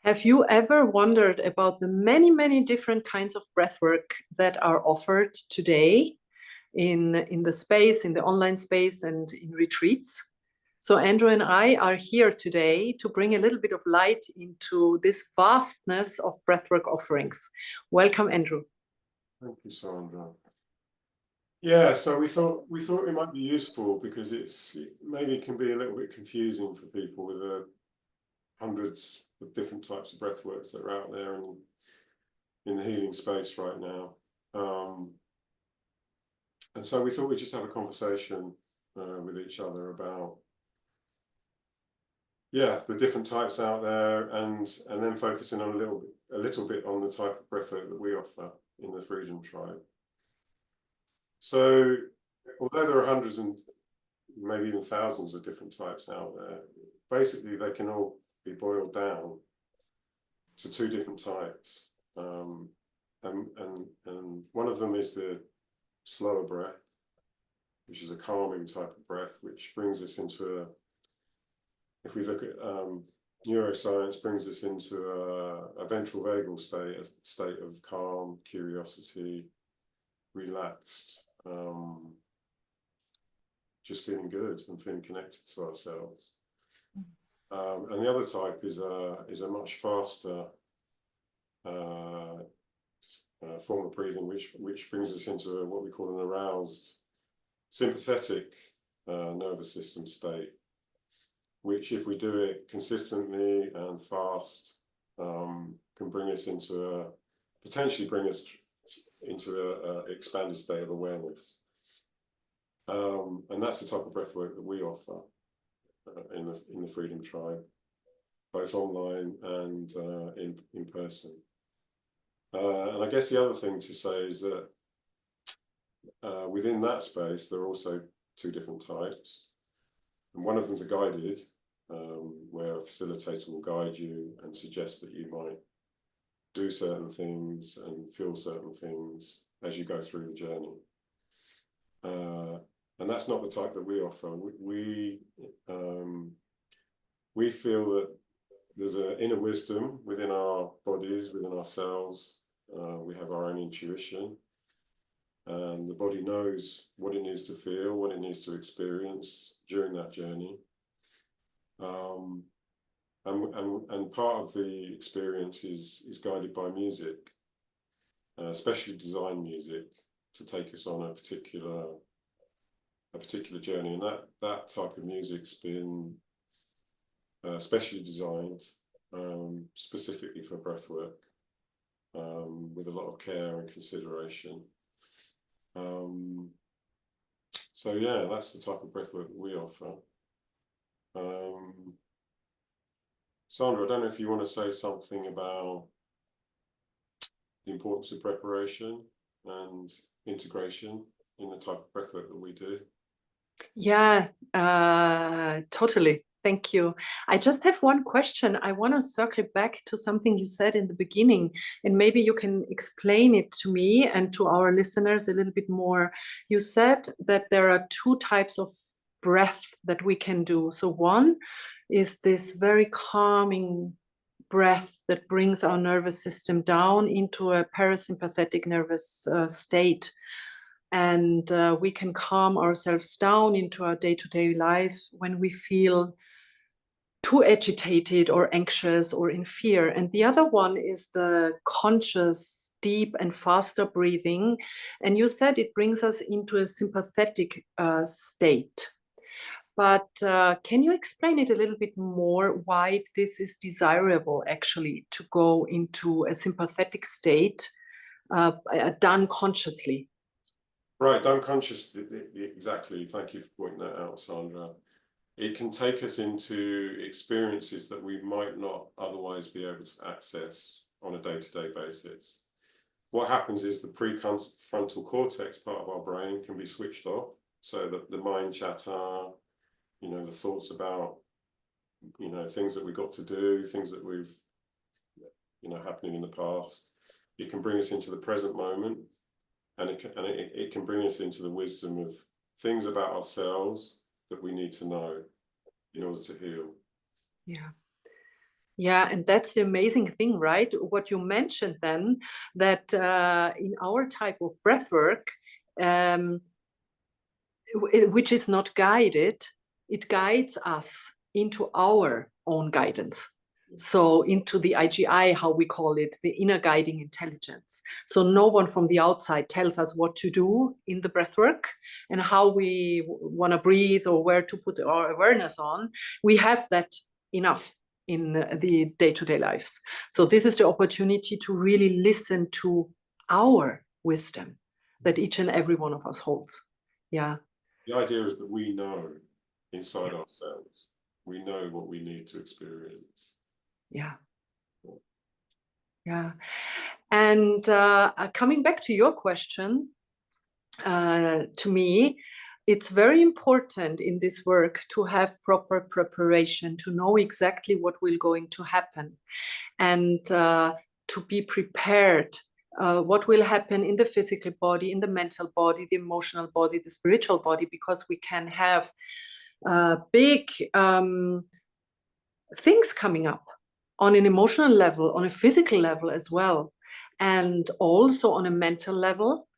Have you ever wondered about the many, many different kinds of breathwork that are offered today in the space, in the online space, and in retreats? So Andrew and I are here today to bring a little bit of light into this vastness of breathwork offerings. Welcome, Andrew. Thank you, Sandra. Yeah, so we thought it might be useful because it maybe can be a little bit confusing for people with the hundreds of different types of breathworks that are out there and in the healing space right now. And so we thought we'd just have a conversation with each other about the different types out there, and then focusing on a little bit on the type of breathwork that we offer in the Freedom Tribe. So, although there are hundreds and maybe even thousands of different types out there, basically they can all be boiled down to two different types. And one of them is the slower breath, which is a calming type of breath, which brings us into if we look at neuroscience, brings us into a ventral vagal state, a state of calm, curiosity, relaxed, just feeling good and feeling connected to ourselves. And the other type is a much faster form of breathing, which brings us into what we call an aroused sympathetic nervous system state, which, if we do it consistently and fast, can bring us into potentially bring us into a expanded state of awareness. And that's the type of breathwork that we offer in the Freedom Tribe, both online and in person. And I guess the other thing to say is that within that space, there are also two different types. And one of them's a guided, where a facilitator will guide you and suggest that you might do certain things and feel certain things as you go through the journey. And that's not the type that we offer. We feel that there's an inner wisdom within our bodies, within ourselves. We have our own intuition, and the body knows what it needs to feel, what it needs to experience during that journey. And part of the experience is guided by music, especially design music, to take us on a particular journey. And that type of music's been specially designed specifically for breathwork, with a lot of care and consideration. So yeah, that's the type of breathwork we offer. Sandra, I don't know if you want to say something about the importance of preparation and integration in the type of breathwork that we do. Yeah, totally. Thank you. I just have one question. I want to circle back to something you said in the beginning, and maybe you can explain it to me and to our listeners a little bit more. You said that there are two types of breath that we can do. So one is this very calming breath that brings our nervous system down into a parasympathetic nervous state. And we can calm ourselves down into our day-to-day life when we feel too agitated or anxious or in fear. And the other one is the conscious, deep and faster breathing. And you said it brings us into a sympathetic state. But can you explain it a little bit more, why this is desirable actually to go into a sympathetic state done consciously? Right, done consciously, exactly. Thank you for pointing that out, Sandra. It can take us into experiences that we might not otherwise be able to access on a day-to-day basis. What happens is the prefrontal cortex part of our brain can be switched off, so that the mind chatter, the thoughts about, things that we've got to do, things that we've, happening in the past. It can bring us into the present moment, and it can bring us into the wisdom of things about ourselves that we need to know in order to heal. Yeah. Yeah, and that's the amazing thing, right? What you mentioned then, that in our type of breath work, um, which is not guided, it guides us into our own guidance. So into the IGI, how we call it, the inner guiding intelligence. So no one from the outside tells us what to do in the breath work and how we want to breathe or where to put our awareness on. We have that enough in the day-to-day lives. So this is the opportunity to really listen to our wisdom that each and every one of us holds. Yeah. The idea is that we know inside ourselves, we know what we need to experience. Yeah. Yeah. And coming back to your question, to me, it's very important in this work to have proper preparation, to know exactly what will going to happen, and to be prepared. What will happen in the physical body, in the mental body, the emotional body, the spiritual body, because we can have big things coming up on an emotional level, on a physical level as well, and also on a mental level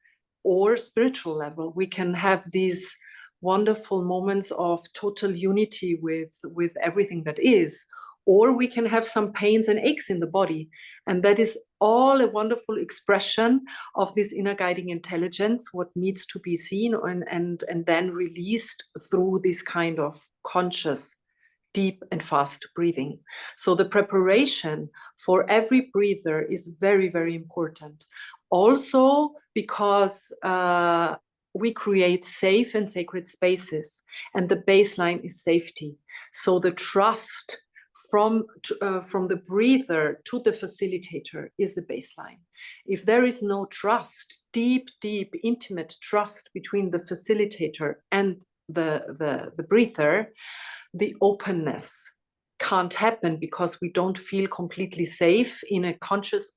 or spiritual level. We can have these wonderful moments of total unity with everything that is, or we can have some pains and aches in the body, and that is all a wonderful expression of this inner guiding intelligence, what needs to be seen and then released through this kind of conscious deep and fast breathing. So the preparation for every breather is very, very important. Also because we create safe and sacred spaces, and the baseline is safety. So the trust from the breather to the facilitator is the baseline. If there is no trust, deep, deep, intimate trust between the facilitator and the breather, the openness can't happen, because we don't feel completely safe in a conscious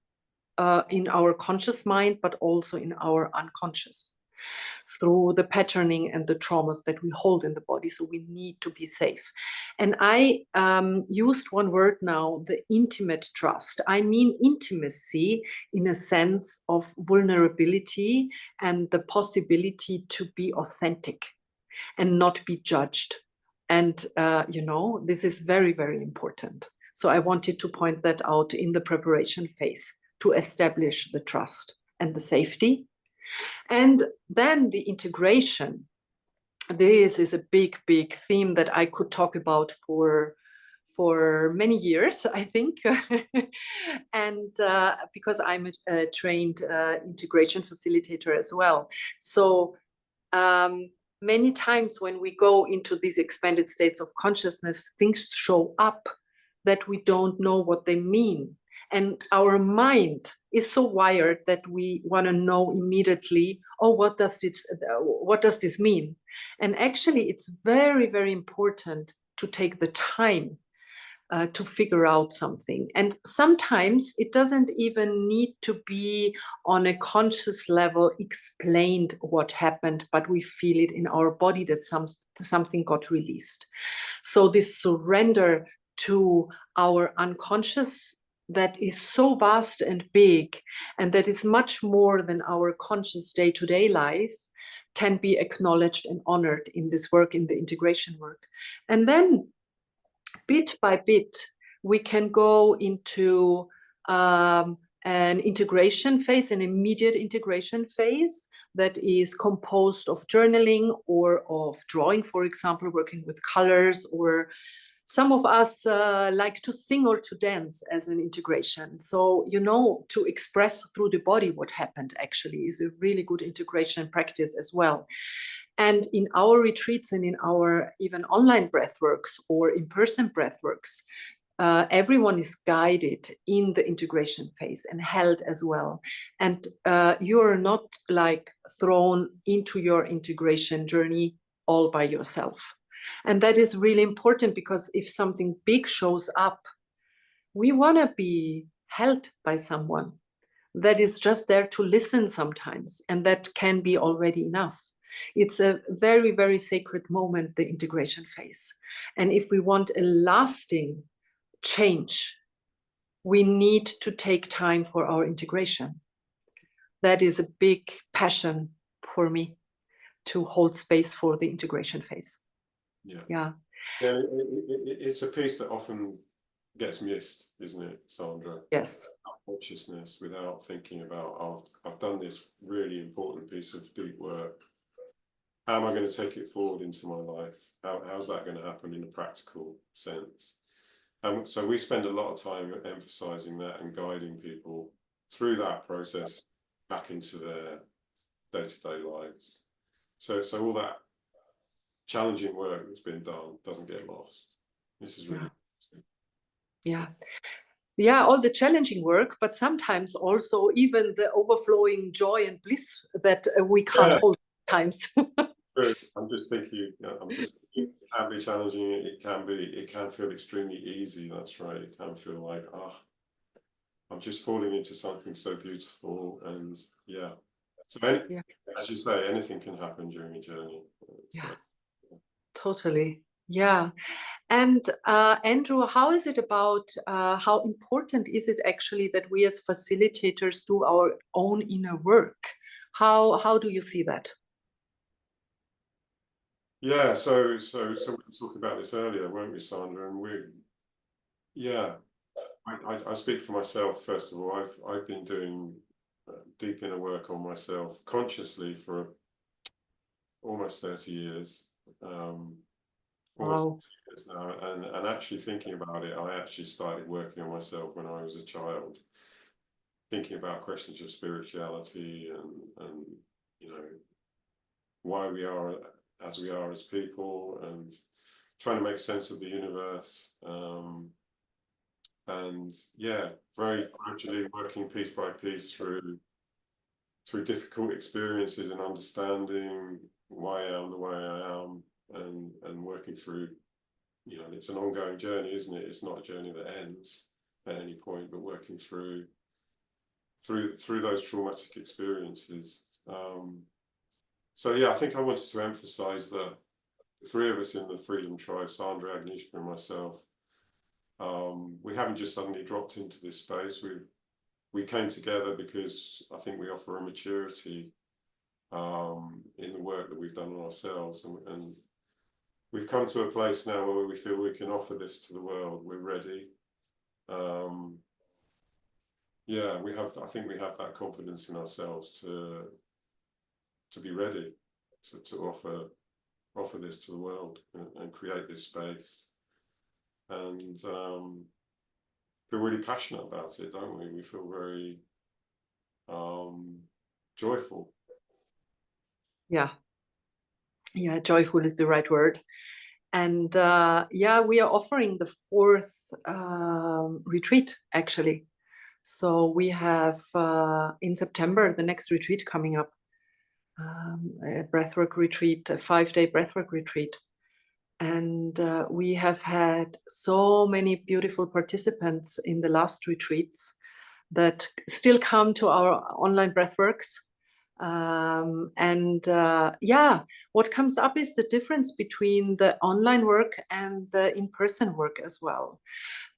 in our conscious mind, but also in our unconscious, through the patterning and the traumas that we hold in the body. So we need to be safe. And I used one word now, the intimate trust. I mean intimacy in a sense of vulnerability and the possibility to be authentic and not be judged. And, this is very, very important. So I wanted to point that out in the preparation phase to establish the trust and the safety. And then the integration. This is a big, big theme that I could talk about for many years, I think. And because I'm a trained integration facilitator as well. So many times when we go into these expanded states of consciousness, things show up that we don't know what they mean. And our mind is so wired that we want to know immediately, oh, what does this mean? And actually, it's very, very important to take the time to figure out something. And sometimes it doesn't even need to be on a conscious level explained what happened, but we feel it in our body that something got released. So this surrender to our unconscious, that is so vast and big, and that is much more than our conscious day-to-day life, can be acknowledged and honored in this work, in the integration work. And then bit by bit, we can go into an integration phase, an immediate integration phase that is composed of journaling or of drawing, for example, working with colors, or some of us like to sing or to dance as an integration. So, to express through the body what happened actually is a really good integration practice as well. And in our retreats and in our even online breathworks or in-person breathworks, everyone is guided in the integration phase and held as well. And you are not like thrown into your integration journey all by yourself. And that is really important, because if something big shows up, we want to be held by someone that is just there to listen sometimes, and that can be already enough. It's a very, very sacred moment, the integration phase. And if we want a lasting change we need to take time for our integration. That is a big passion for me, to hold space for the integration phase. Yeah, it's a piece that often gets missed, isn't it, Sandra? Yes. Consciousness, without thinking about, oh, I've done this really important piece of deep work. How am I going to take it forward into my life? How's that going to happen in a practical sense? So we spend a lot of time emphasizing that and guiding people through that process back into their day-to-day lives. So all that challenging work that's been done doesn't get lost. This is really yeah, all the challenging work, but sometimes also even the overflowing joy and bliss that we can't hold times. I'm just thinking, it can be challenging. It can feel extremely easy. That's right. It can feel like, I'm just falling into something so beautiful. And so as you say, anything can happen during a journey. Totally. Yeah. And Andrew, how is it about, how important is it actually that we as facilitators do our own inner work? How do you see that? Yeah, so we were talking about this earlier, weren't we, Sandra? And I speak for myself first of all. I've been doing deep inner work on myself consciously for almost 30 years. Almost 30 years now, and actually thinking about it, I actually started working on myself when I was a child, thinking about questions of spirituality and why we are as we are as people, and trying to make sense of the universe. And very gradually working piece by piece through difficult experiences and understanding why I am the way I am, and working through, it's an ongoing journey, isn't it? It's not a journey that ends at any point, but working through those traumatic experiences. So I think I wanted to emphasize that the three of us in the Freedom Tribe, Sandra, Agnieszka, and myself, we haven't just suddenly dropped into this space. We came together because I think we offer a maturity in the work that we've done on ourselves, and we've come to a place now where we feel we can offer this to the world. We're ready. I think we have that confidence in ourselves to be ready to offer this to the world and create this space, and feel really passionate about it, don't we? We feel very joyful. Yeah, joyful is the right word. And we are offering the 4th retreat, actually. So we have in September the next retreat coming up, a breathwork retreat, a 5-day breathwork retreat. And we have had so many beautiful participants in the last retreats that still come to our online breathworks. What comes up is the difference between the online work and the in-person work as well.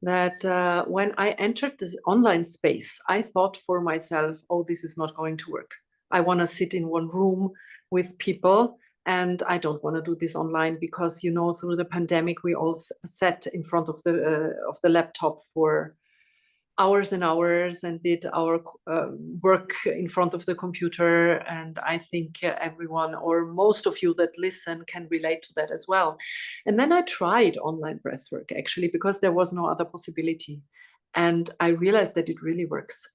That when I entered this online space, I thought for myself, oh, this is not going to work. I want to sit in one room with people, and I don't want to do this online because, through the pandemic, we all sat in front of the laptop for hours and hours and did our work in front of the computer. And I think everyone, or most of you that listen, can relate to that as well. And then I tried online breathwork, actually, because there was no other possibility. And I realized that it really works,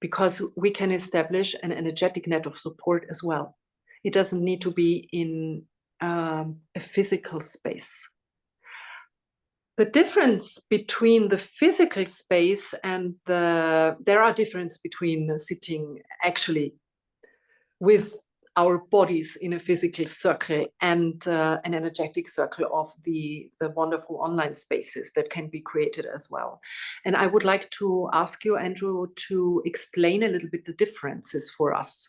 because we can establish an energetic net of support as well. It doesn't need to be in a physical space. The difference between the physical space and there are differences between sitting actually with our bodies in a physical circle and an energetic circle of the wonderful online spaces that can be created as well. And I would like to ask you, Andrew, to explain a little bit the differences for us.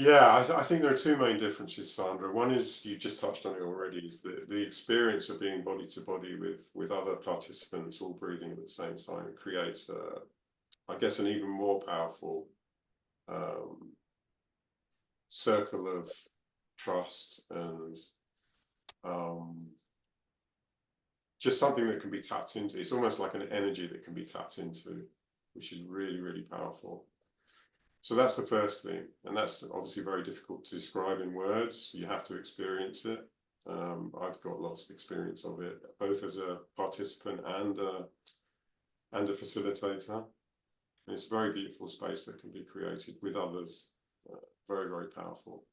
Yeah, I think there are two main differences, Sandra. One is, you just touched on it already, is the experience of being body to body with other participants all breathing at the same time creates, I guess, an even more powerful um, circle of trust and um, just something that can be tapped into. It's almost like an energy that can be tapped into, which is really, really powerful. So that's the first thing, and that's obviously very difficult to describe in words. You have to experience it. I've got lots of experience of it, both as a participant and a facilitator. And it's a very beautiful space that can be created with others. Very, very powerful.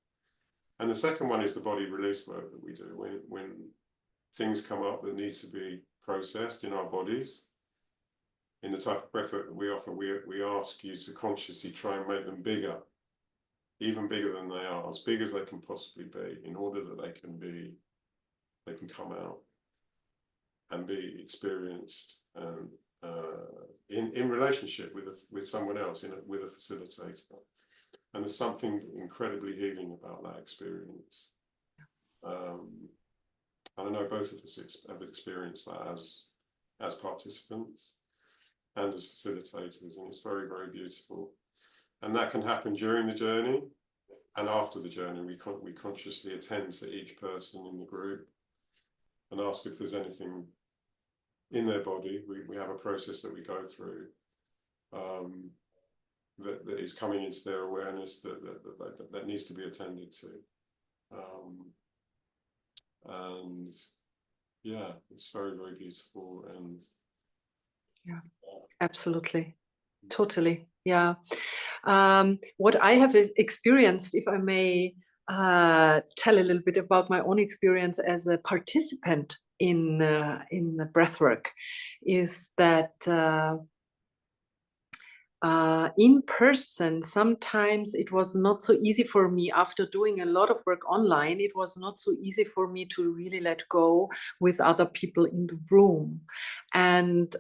And the second one is the body release work that we do. When things come up that need to be processed in our bodies, in the type of breathwork that we offer, we ask you to consciously try and make them bigger, even bigger than they are, as big as they can possibly be, in order that they can come out and be experienced and in relationship with someone else, with a facilitator. And there's something incredibly healing about that experience. And I know both of us have experienced that as participants and as facilitators, and it's very, very beautiful. And that can happen during the journey and after the journey. We consciously attend to each person in the group and ask if there's anything in their body. We have a process that we go through that is coming into their awareness that needs to be attended to. And yeah, it's very, very beautiful. And yeah, absolutely, totally. Yeah. What I have experienced, if I may tell a little bit about my own experience as a participant in the breathwork, is that in person, sometimes it was not so easy for me. After doing a lot of work online, it was not so easy for me to really let go with other people in the room. And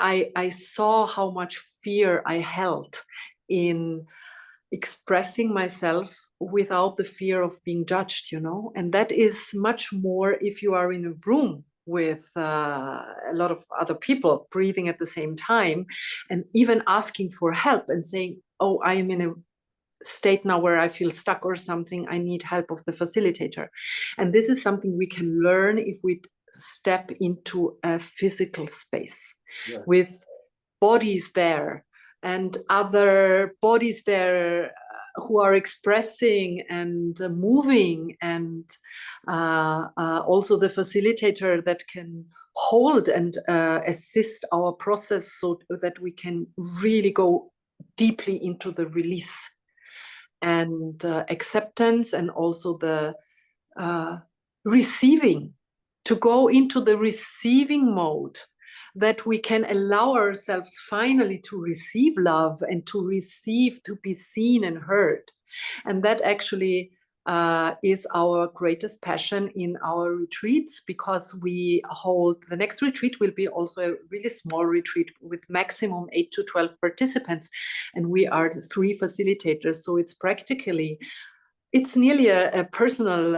I saw how much fear I held in expressing myself without the fear of being judged, and that is much more if you are in a room with a lot of other people breathing at the same time, and even asking for help and saying, oh, I am in a state now where I feel stuck or something, I need help of the facilitator. And this is something we can learn if we step into a physical space, yeah, with bodies there and other bodies there who are expressing and moving, and also the facilitator that can hold and assist our process so that we can really go deeply into the release and acceptance, and also the receiving, to go into the receiving mode, that we can allow ourselves finally to receive love and to receive, to be seen and heard. And that actually is our greatest passion in our retreats, because we hold, the next retreat will be also a really small retreat with maximum 8 to 12 participants, and we are the 3 facilitators. So it's practically, it's nearly a personal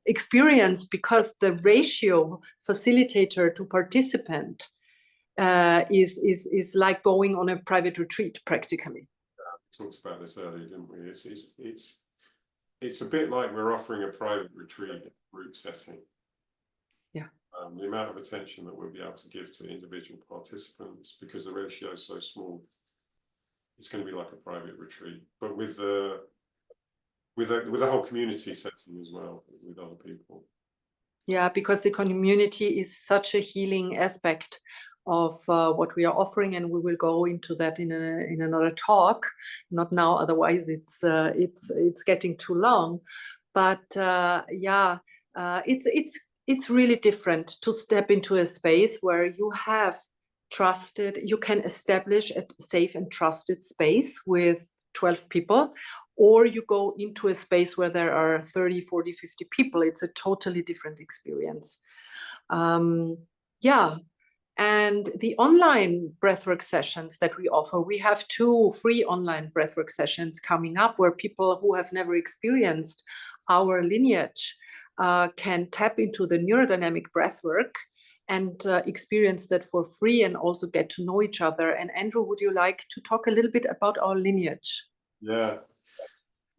experience, because the ratio facilitator to participant is like going on a private retreat practically. We talked about this earlier, didn't we? It's a bit like we're offering a private retreat group setting. Yeah. The amount of attention that we'll be able to give to individual participants, because the ratio is so small, it's going to be like a private retreat, but with a whole community setting as well, with other people. Yeah, because the community is such a healing aspect of what we are offering, and we will go into that in another talk, not now, otherwise it's getting too long. But yeah, it's really different to step into a space where you have trusted, you can establish a safe and trusted space with 12 people, or you go into a space where there are 30, 40, 50 people. It's a totally different experience. Yeah. And the online breathwork sessions that we offer, we have 2 free online breathwork sessions coming up where people who have never experienced our lineage can tap into the neurodynamic breathwork and experience that for free and also get to know each other. And Andrew, would you like to talk a little bit about our lineage?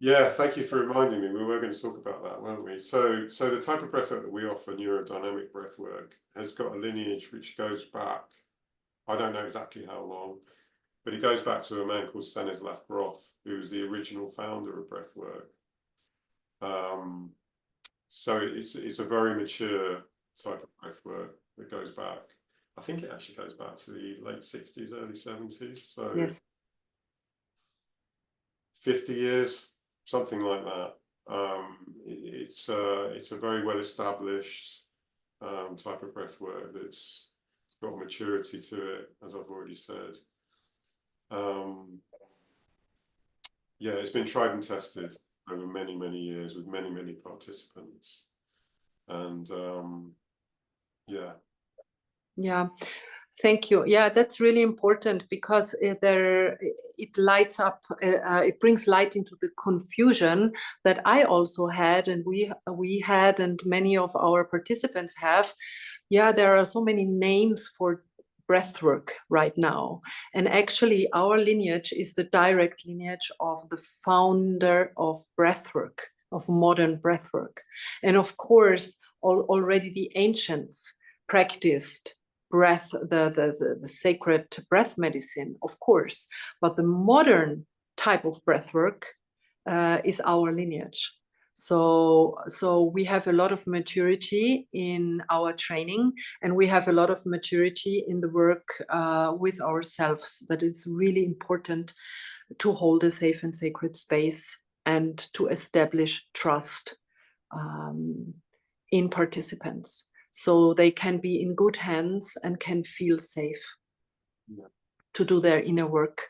Yeah, thank you for reminding me. We were going to talk about that, weren't we? So the type of breathwork that we offer, neurodynamic breathwork, has got a lineage which goes back, I don't know exactly how long, but it goes back to a man called Stanislav Grof, who was the original founder of breathwork. So it's a very mature type of breathwork that goes back. I think it actually goes back to the late 60s, early 70s. So yes. 50 years, something like that. It's a very well established type of breathwork that's got maturity to it, as I've already said. Yeah, it's been tried and tested over many, many years with many, many participants. And yeah, thank you. Yeah, that's really important because it lights up, it brings light into the confusion that I also had, and we had, and many of our participants have. Yeah, there are so many names for breathwork right now, and actually our lineage is the direct lineage of the founder of breathwork, of modern breathwork. And of course, already the ancients practiced breath, the sacred breath medicine, of course, but the modern type of breathwork is our lineage. So we have a lot of maturity in our training, and we have a lot of maturity in the work with ourselves. That is really important to hold a safe and sacred space and to establish trust in participants, so they can be in good hands and can feel safe to do their inner work.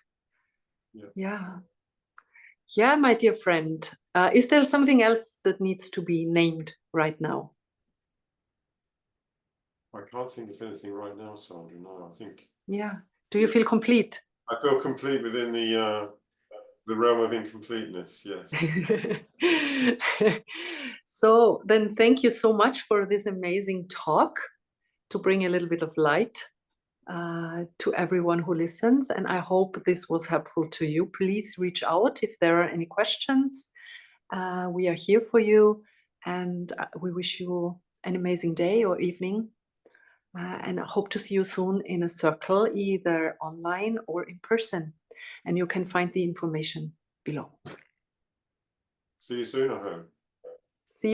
Yeah, my dear friend. Is there something else that needs to be named right now? I can't think of anything right now, Sandra. No, I think. Yeah. Do you feel complete? I feel complete within the realm of incompleteness. Yes. So then, thank you so much for this amazing talk, to bring a little bit of light to everyone who listens, and I hope this was helpful to you. Please reach out if there are any questions. We are here for you, and we wish you an amazing day or evening, and I hope to see you soon in a circle, either online or in person, and you can find the information below. See you soon, I hope.